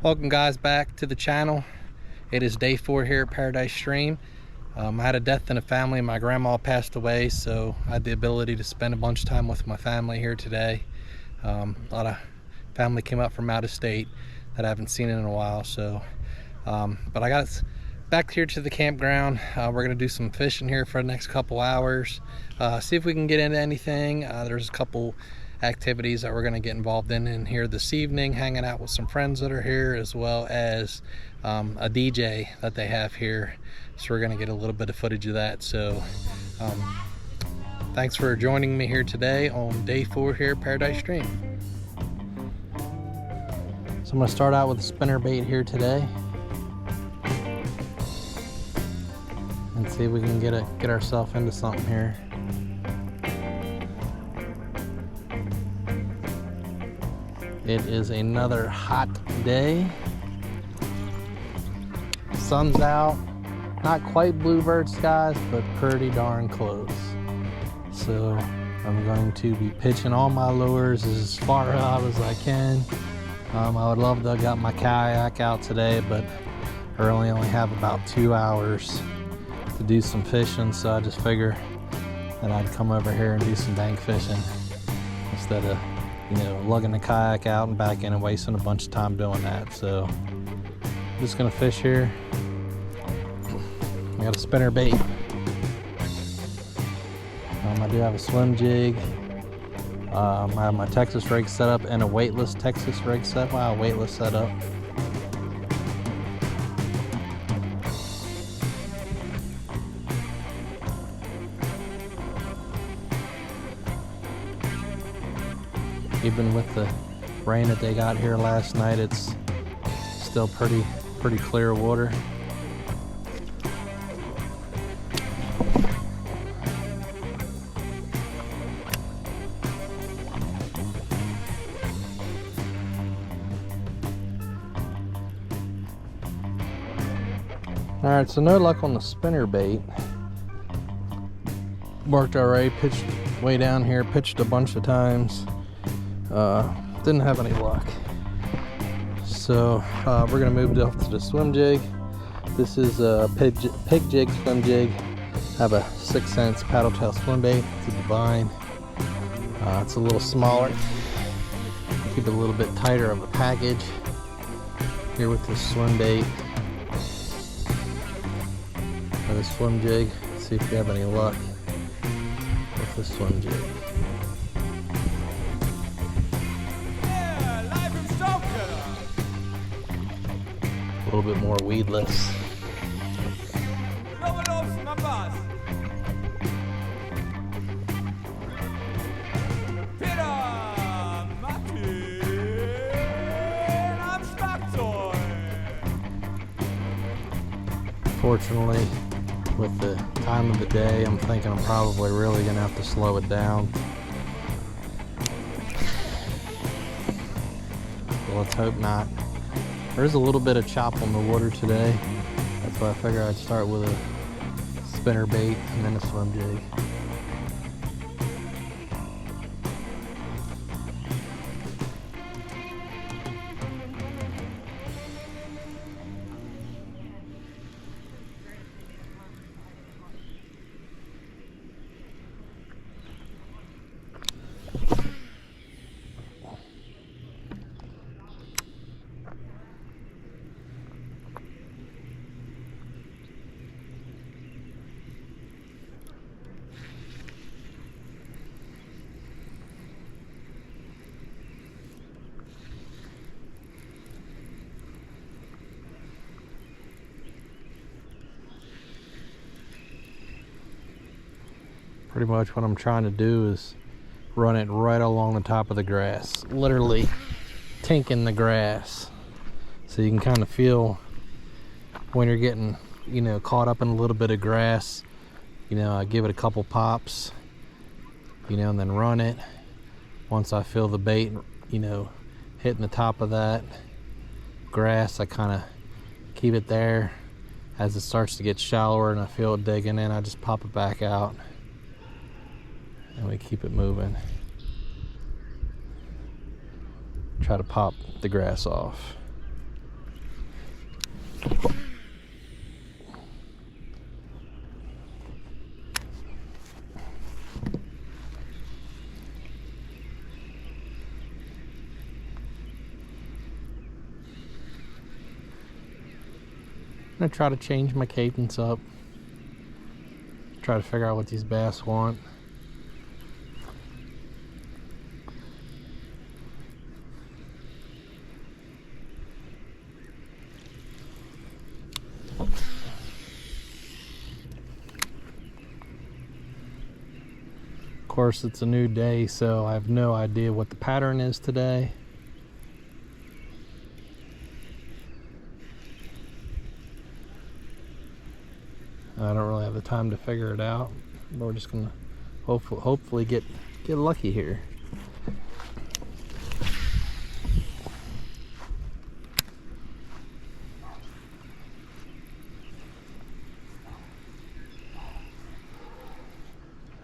Welcome guys back to the channel. It is day 4 here at Paradise Stream. I had a death in the family. My grandma passed away, so I had the ability to spend a bunch of time with my family here today. A lot of family came up from out of state that I haven't seen in a while, so but I got us back here to the campground. We're gonna do some fishing here for the next couple hours, see if we can get into anything. There's a couple activities that we're going to get involved in here this evening, hanging out with some friends that are here, as well as a DJ that they have here, so we're going to get a little bit of footage of that. So thanks for joining me here today on day 4 here at Paradise Stream. So I'm going to start out with a spinner bait here today and see if we can get ourselves into something here. It is another hot day. Sun's out. Not quite bluebird skies, but pretty darn close. So I'm going to be pitching all my lures as far out as I can. I would love to have got my kayak out today, but I really only have about 2 hours to do some fishing, so I just figure that I'd come over here and do some bank fishing instead of lugging the kayak out and back in and wasting a bunch of time doing that. So I'm just gonna fish here. I got a spinner bait. I do have a swim jig. I have my Texas rig set up and a weightless Texas rig set. Wow, weightless setup. Even with the rain that they got here last night, it's still pretty clear water. All right, so no luck on the spinner bait. Worked alright, pitched way down here, pitched a bunch of times. Didn't have any luck. So we're gonna move up to the swim jig. This is a pig jig swim jig. I have a 6-cent paddle tail swim bait. It's a Divine. It's a little smaller. Keep it a little bit tighter of a package. Here with this swim bait. And this swim jig. See if we have any luck with this swim jig. A little bit more weedless. Fortunately, with the time of the day, I'm thinking I'm probably really gonna have to slow it down. So let's hope not. There's a little bit of chop on the water today. That's why I figured I'd start with a spinner bait and then a swim jig. Pretty much what I'm trying to do is run it right along the top of the grass, literally tinking the grass, so you can kind of feel when you're getting caught up in a little bit of grass. I give it a couple pops, and then run it. Once I feel the bait hitting the top of that grass, I kind of keep it there. As it starts to get shallower and I feel it digging in, I just pop it back out and we keep it moving. Try to pop the grass off. I'm gonna try to change my cadence up. Try to figure out what these bass want. Of course, it's a new day, so I have no idea what the pattern is today. I don't really have the time to figure it out. We're just gonna hopefully get lucky here.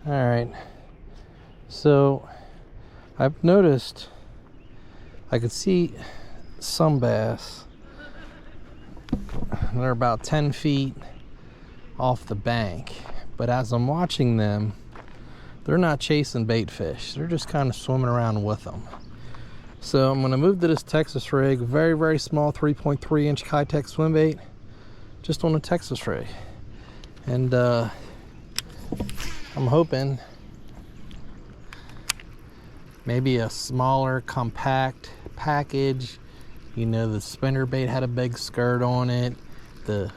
All right. So I've noticed I could see some bass. They're about 10 feet off the bank, but as I'm watching them, they're not chasing bait fish. They're just kind of swimming around with them. So I'm gonna move to this Texas rig, very, very small 3.3 inch Kitech swim bait, just on a Texas rig. And I'm hoping maybe a smaller, compact package. You know, the spinner bait had a big skirt on it. The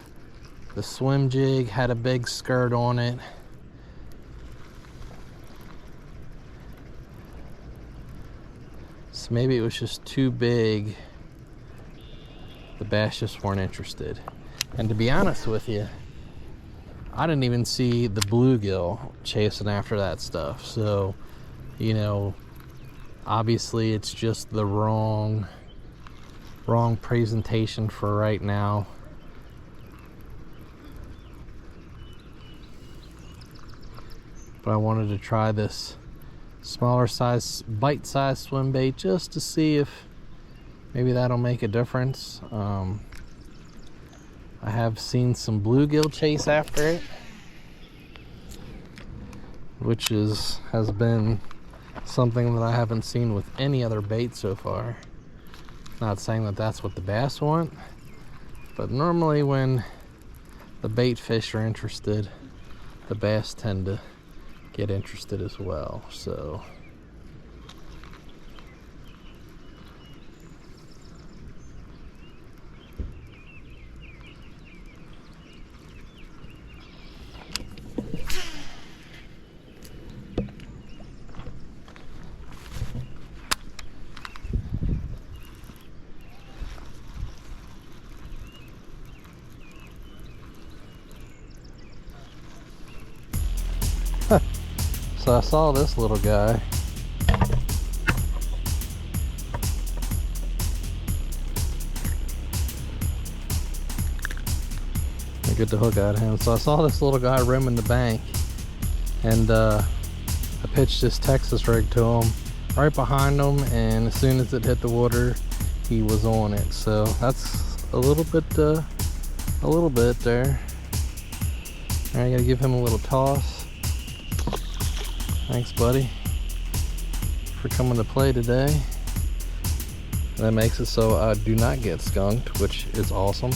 swim jig had a big skirt on it. So maybe it was just too big. The bass just weren't interested. And to be honest with you, I didn't even see the bluegill chasing after that stuff. So, you know, obviously it's just the wrong presentation for right now. But I wanted to try this smaller size, bite-sized swim bait just to see if maybe that'll make a difference. I have seen some bluegill chase after it, which has been something that I haven't seen with any other bait so far. Not saying that that's what the bass want, but normally when the bait fish are interested, the bass tend to get interested as well. So So I saw this little guy. I get the hook out of him. So I saw this little guy rimming the bank, and I pitched this Texas rig to him right behind him, and as soon as it hit the water, he was on it. So that's a little bit there. All right, I gotta give him a little toss. Thanks, buddy, for coming to play today. That makes it so I do not get skunked, which is awesome.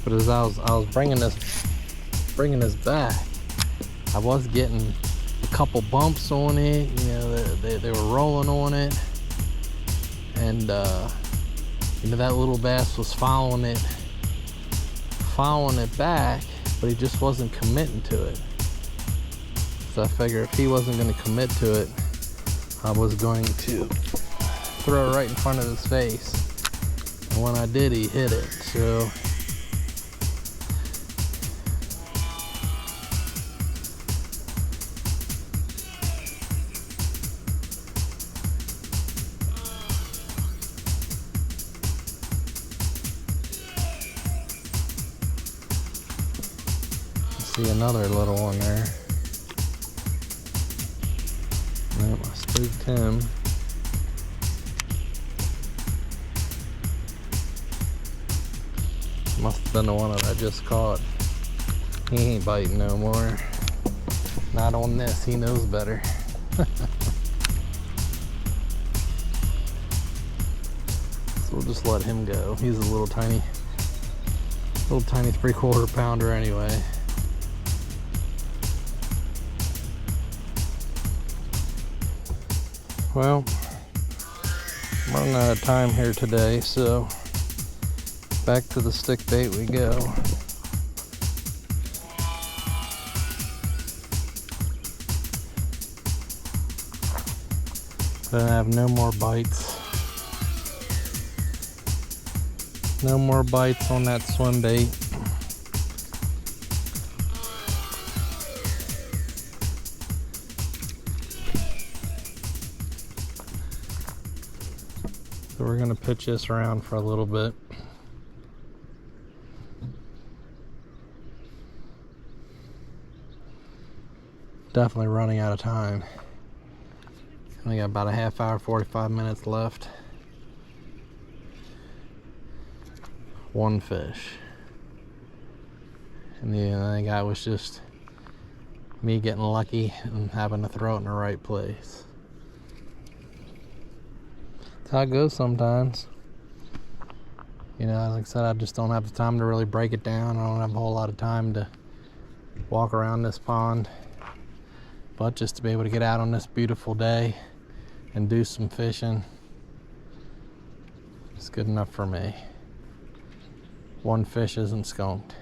But as I was bringing this back, I was getting a couple bumps on it. You know, they were rolling on it, and you know, that little bass was following it back, but he just wasn't committing to it. So I figured if he wasn't going to commit to it, I was going to throw it right in front of his face. And when I did, he hit it. So see another little one there. That I spooked him. Must have been the one that I just caught. He ain't biting no more. Not on this, he knows better. So we'll just let him go. He's a little tiny 3/4 pounder anyway. Well, I'm running out of time here today, so back to the stick bait we go. But I have no more bites. No more bites on that swim bait. So we're gonna pitch this around for a little bit. Definitely running out of time. Only got about a half hour, 45 minutes left. One fish. And the other guy was just me getting lucky and having to throw it in the right place. That's how it goes sometimes. You know, like I said, I just don't have the time to really break it down. I don't have a whole lot of time to walk around this pond. But just to be able to get out on this beautiful day and do some fishing, it's good enough for me. One fish isn't skunked.